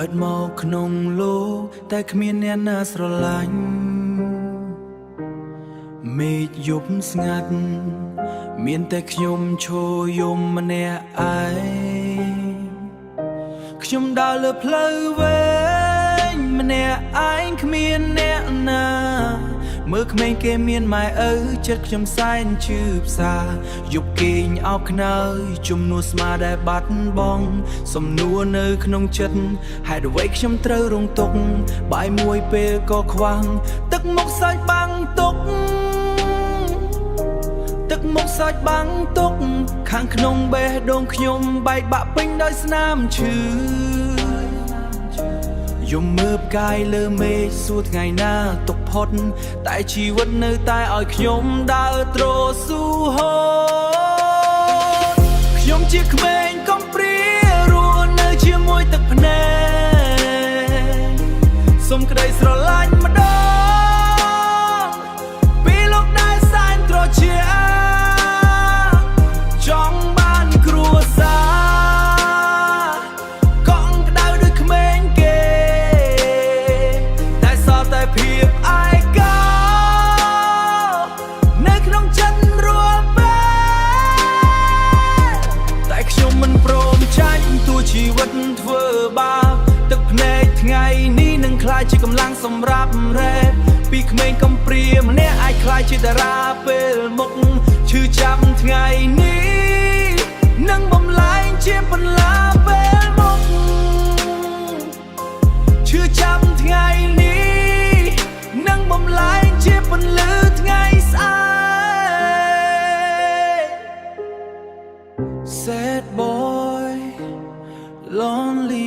ดหมอกขนงโลกแต่គ្មានអ្នកណាស្រឡាញ់មេឃយប់ស្ងាត់មានតែខ្ញុំឈរយំម្នាក់ឯងខ្ញុំដើរលើផ្លូវវែងម្នាក់ឯងគ្មានអ្នកណាមើលក្មេងគេមានម៉ែឪចិត្តខ្ញុំសែនឈឺផ្សាយប់គេងអោបខ្នើយជំនួសស្មាដែលបាត់បង់សំនួរនៅក្នុងចិត្តហេតុអ្វីខ្ញុំត្រូវរងទុក្ខបាយមួយពេលក៏ខ្វាំងទឹកមុខសាច់បាំងទុក្ខទឹកមុខសាច់បាំងទុក្ខខាងក្នុងបេះដូងខ្ញុំបែកបាក់ពេញដោយស្នាមឈឺយំមើលផ្កាយលើមេឃសួរថ្ងៃណាទុកផុតតែជីវិតនៅតែឲ្យខ្ញុំដើរទ្រស៊ូហូតខ្ញុំជាក្មេងកំព្រារស់នៅជាមួយទឹកភ្នែកសុំក្តីស្រឡាញ់ម្ដងពីលោកដែលសែនត្រជាចង់បានគ្រួសារកង់ក្តៅដូចក្មេងគេតែសល់តែភាពឯកោនៅក្នុងចិត្តរាល់ពេលតែខ្ញុំមិនព្រមចាញ់ទោះជីវិតធ្វើបាបទឹកភ្នែកថ្ងៃនេះនឹងក្លាយជាកម្លាំងសម្រាប់រ៉េបពីក្មេងកំព្រាម្នាក់អាចក្លាយជាតារាពេលមុខឈឺចាប់ថ្ងៃនេះនឹងបំលែងជាបន្លាពេលមុខឈឺចាប់ថ្ងៃនេះនឹងបំលែងជាពន្លឺថ្ងៃស្អែក Sad boy lonely